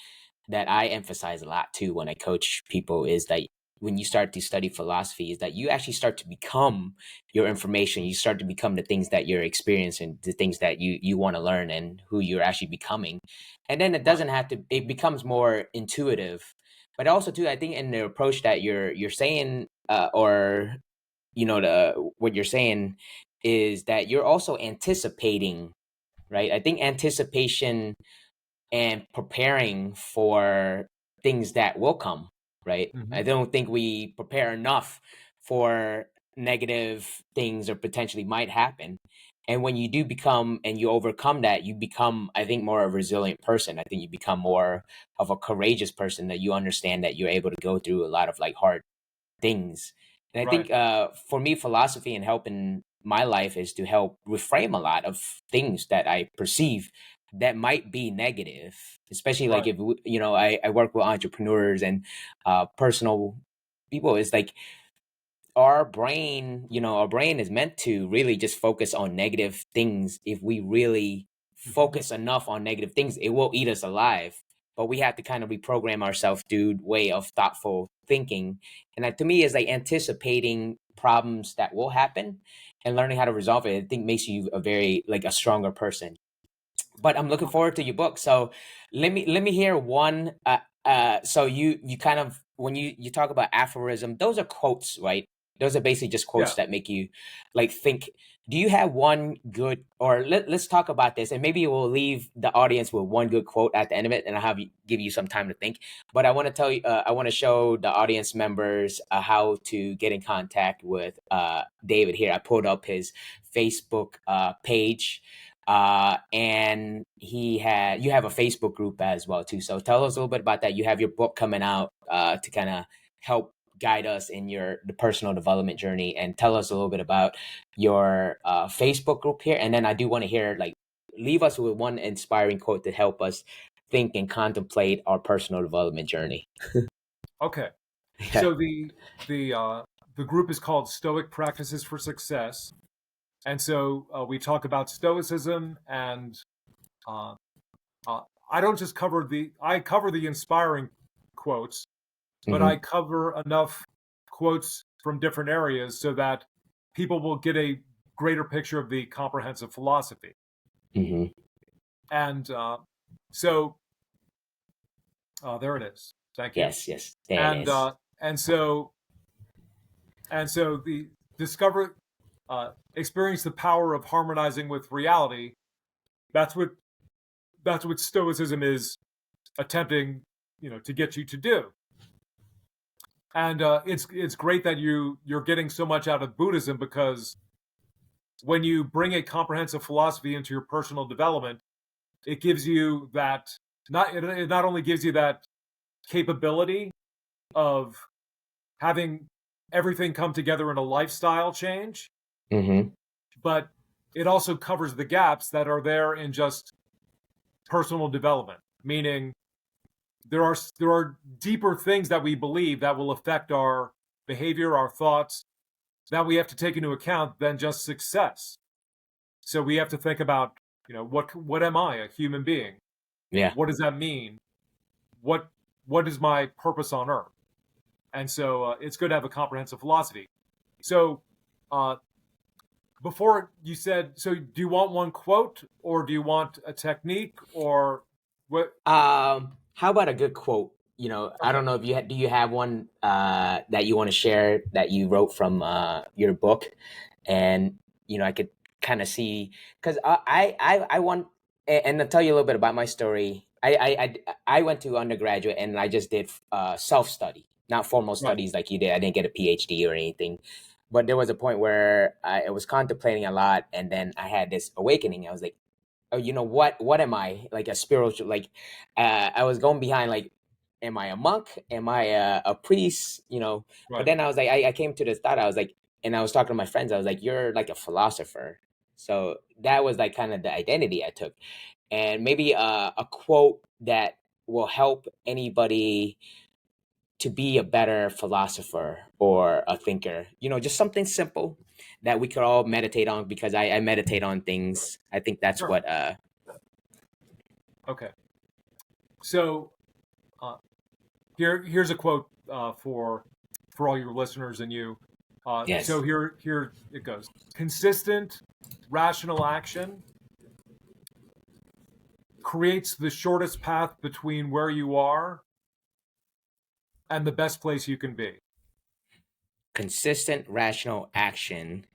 Speaker 1: that I emphasize a lot too when I coach people, is that when you start to study philosophy, is that you actually start to become your information. You start to become the things that you're experiencing, the things that you want to learn, and who you're actually becoming. And then it
Speaker 2: Right.
Speaker 1: doesn't have to, it becomes more intuitive. But also too, I think in the approach that you're saying, or what you're saying is that you're also anticipating, right? I think anticipation and preparing for things that will come, right?
Speaker 2: Mm-hmm.
Speaker 1: I don't think we prepare enough for negative things or potentially might happen. And when you do become and you overcome that, you become, I think, more a resilient person. I think you become more of a courageous person, that you understand that you're able to go through a lot of like hard things. And I
Speaker 2: Right.
Speaker 1: think for me, philosophy and help in my life is to help reframe a lot of things that I perceive that might be negative, especially like
Speaker 2: Right.
Speaker 1: if I work with entrepreneurs and personal people. It's like our brain is meant to really just focus on negative things. If we really
Speaker 2: Mm-hmm.
Speaker 1: focus enough on negative things, it will eat us alive. But we have to kind of reprogram ourselves through way of thoughtful thinking. And that to me is like anticipating problems that will happen and learning how to resolve it. I think makes you a stronger person. But I'm looking forward to your book. So let me hear one. So you kind of, when you talk about aphorism, those are quotes, right? Those are basically just quotes
Speaker 2: Yeah.
Speaker 1: that make you like think. Do you have one good, or let's talk about this, and maybe we'll leave the audience with one good quote at the end of it, and I'll give you some time to think. But I want to tell you, I want to show the audience members how to get in contact with David here. I pulled up his Facebook page, and you have a Facebook group as well too. So tell us a little bit about that. You have your book coming out to kind of help guide us in the personal development journey, and tell us a little bit about your Facebook group here. And then I do want to hear, like, leave us with one inspiring quote to help us think and contemplate our personal development journey.
Speaker 2: Okay.
Speaker 1: Yeah.
Speaker 2: So the group is called Stoic Practices for Success, and so we talk about Stoicism, and uh, I don't just I cover the inspiring quotes, but
Speaker 1: Mm-hmm.
Speaker 2: I cover enough quotes from different areas so that people will get a greater picture of the comprehensive philosophy.
Speaker 1: Mm-hmm.
Speaker 2: And so there it is. Thank you.
Speaker 1: Yes, yes, there it
Speaker 2: And
Speaker 1: is.
Speaker 2: and so the discover experience the power of harmonizing with reality. That's what Stoicism is attempting, to get you to do. And it's great that you're getting so much out of Buddhism, because when you bring a comprehensive philosophy into your personal development, it gives you that it not only gives you that capability of having everything come together in a lifestyle change,
Speaker 1: Mm-hmm.
Speaker 2: but it also covers the gaps that are there in just personal development. Meaning, there are deeper things that we believe that will affect our behavior, our thoughts, that we have to take into account than just success. So we have to think about, what am I, a human being?
Speaker 1: Yeah.
Speaker 2: What does that mean? What is my purpose on earth? And so it's good to have a comprehensive philosophy. So before you said, so do you want one quote, or do you want a technique, or what?
Speaker 1: How about a good quote? I
Speaker 2: Okay,
Speaker 1: don't know if do you have one that you want to share that you wrote from your book, and I could kind of see, because I want, and to tell you a little bit about my story. I went to undergraduate and I just did self study, not formal
Speaker 2: right,
Speaker 1: studies like you did. I didn't get a PhD or anything, but there was a point where I was contemplating a lot, and then I had this awakening. I was like, oh, what am I, like a spiritual, like I was going behind, like, am I a monk, am I a priest, but
Speaker 2: right.
Speaker 1: then I was like, I came to this thought. I was like, and I was talking to my friends, I was like, you're like a philosopher. So that was like kind of the identity I took. And maybe a quote that will help anybody to be a better philosopher or a thinker, just something simple that we could all meditate on, because I meditate on things. I think that's
Speaker 2: Sure.
Speaker 1: what
Speaker 2: Okay. So uh, here's a quote for all your listeners and you. So
Speaker 1: yes.
Speaker 2: here it goes. Consistent, rational action creates the shortest path between where you are and the best place you can be.
Speaker 1: Consistent rational action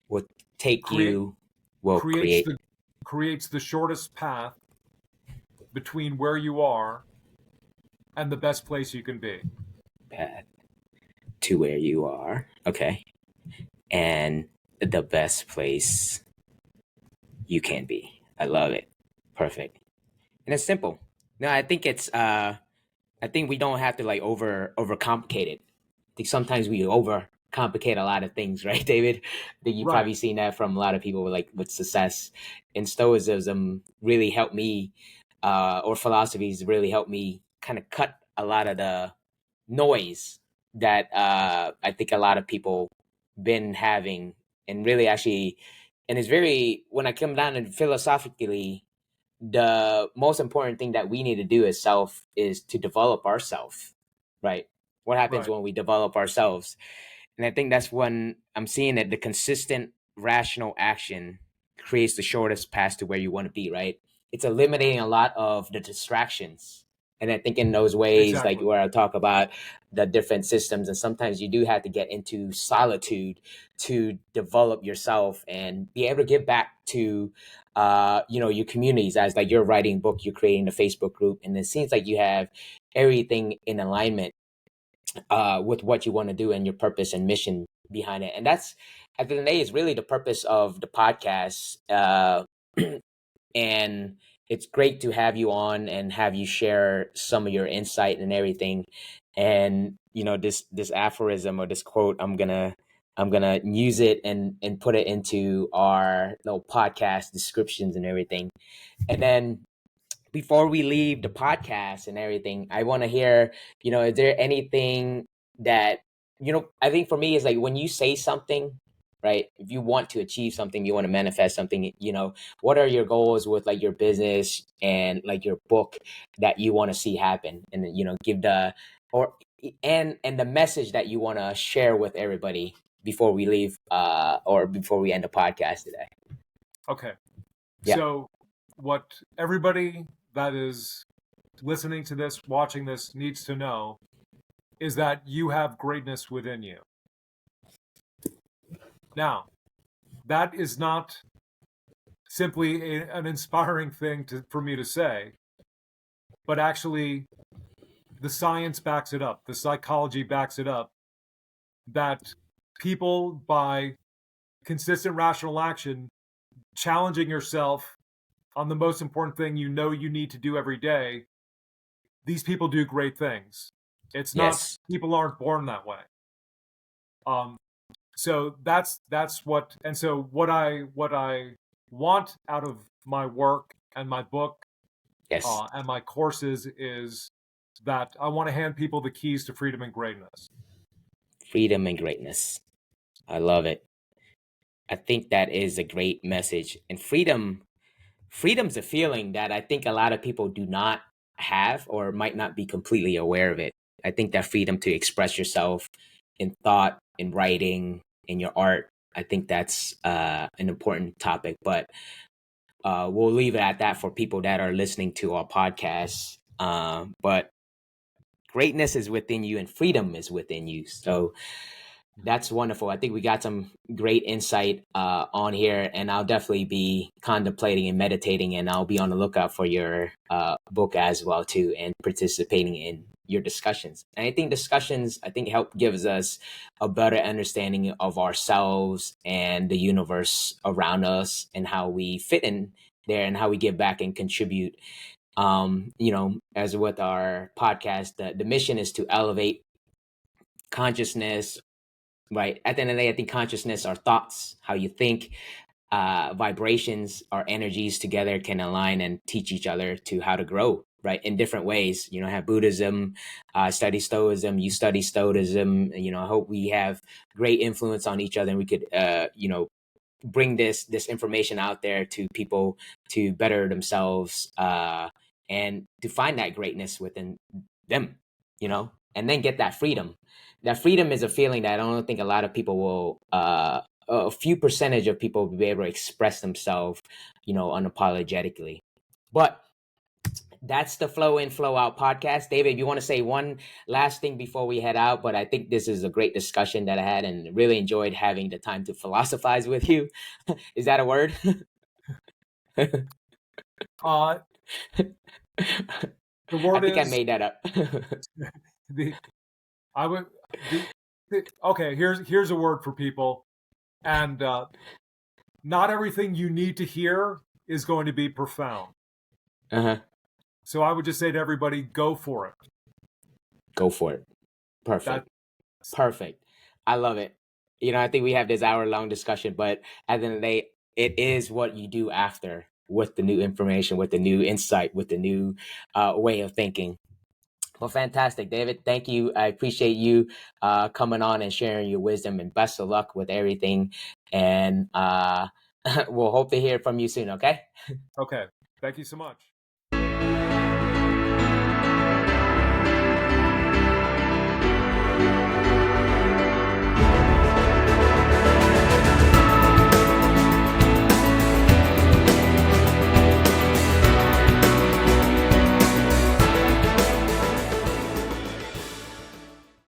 Speaker 1: will take
Speaker 2: Create
Speaker 1: you will
Speaker 2: creates
Speaker 1: create
Speaker 2: the shortest path between where you are and the best place you can be.
Speaker 1: path to where you are. Okay. And the best place you can be. I love it. Perfect. And it's simple. No, I think we don't have to like overcomplicate it. I think sometimes we overcomplicate a lot of things, right, David? I think you've
Speaker 2: Right.
Speaker 1: probably seen that from a lot of people with success. And Stoicism really helped me, or philosophies really helped me kind of cut a lot of the noise that I think a lot of people been having, and really actually, and it's very, when I come down and philosophically, the most important thing that we need to do as self is to develop ourselves, right? What happens
Speaker 2: Right.
Speaker 1: when we develop ourselves? And I think that's when I'm seeing that the consistent rational action creates the shortest path to where you want to be, right? It's eliminating a lot of the distractions. And I think in those ways, like
Speaker 2: Exactly.
Speaker 1: where I talk about the different systems, and sometimes you do have to get into solitude to develop yourself and be able to give back to, your communities. As like you're writing a book, you're creating a Facebook group, and it seems like you have everything in alignment with what you want to do and your purpose and mission behind it. And that's at the end of the day is really the purpose of the podcast. And it's great to have you on and have you share some of your insight and everything. And this aphorism or this quote, I'm gonna use it and put it into our podcast descriptions and everything. And then before we leave the podcast and everything, I want to hear, is there anything that, I think for me is like when you say something, right? If you want to achieve something, you want to manifest something, what are your goals with like your business and like your book that you want to see happen? And then, give or, and the message that you want to share with everybody before we leave, or before we end the podcast today.
Speaker 2: Okay.
Speaker 1: Yeah.
Speaker 2: So what everybody that is listening to this, watching this needs to know is that you have greatness within you. Now, that is not simply an inspiring thing for me to say, but actually the science backs it up. The psychology backs it up that people, by consistent rational action, challenging yourself on the most important thing you need to do every day, these people do great things. It's not,
Speaker 1: Yes.
Speaker 2: people aren't born that way. So that's what, and so what I want out of my work and my book,
Speaker 1: Yes.
Speaker 2: and my courses is that I want to hand people the keys to freedom and greatness.
Speaker 1: Freedom and greatness. I love it. I think that is a great message. And freedom's a feeling that I think a lot of people do not have or might not be completely aware of it. I think that freedom to express yourself in thought, in writing, in your art, I think that's an important topic. But we'll leave it at that for people that are listening to our podcast. But greatness is within you and freedom is within you. So that's wonderful. I think we got some great insight on here, and I'll definitely be contemplating and meditating, and I'll be on the lookout for your book as well too, and participating in your discussions. And I think discussions, help gives us a better understanding of ourselves and the universe around us, and how we fit in there, and how we give back and contribute. As with our podcast, the mission is to elevate consciousness. Right. At the end of the day, I think consciousness, our thoughts, how you think, vibrations, our energies together can align and teach each other to how to grow, right? In different ways. Have Buddhism, study Stoicism, you study Stoicism. I hope we have great influence on each other, and we could, bring this information out there to people to better themselves, and to find that greatness within them, and then get that freedom. That freedom is a feeling that I don't think a lot of people will, a few percentage of people will be able to express themselves, unapologetically. But that's the Flow In, Flow Out podcast. David, you want to say one last thing before we head out? But I think this is a great discussion that I had, and really enjoyed having the time to philosophize with you. Is that a word?
Speaker 2: The word
Speaker 1: I
Speaker 2: is
Speaker 1: made that up.
Speaker 2: okay. Here's a word for people, and not everything you need to hear is going to be profound.
Speaker 1: Uh-huh.
Speaker 2: So I would just say to everybody, go for it.
Speaker 1: Go for it. Perfect. Perfect. I love it. I think we have this hour-long discussion, but at the end of the day, it is what you do after, with the new information, with the new insight, with the new way of thinking. Well, fantastic, David. Thank you. I appreciate you coming on and sharing your wisdom, and best of luck with everything. And we'll hope to hear from you soon, okay?
Speaker 2: Okay. Thank you so much.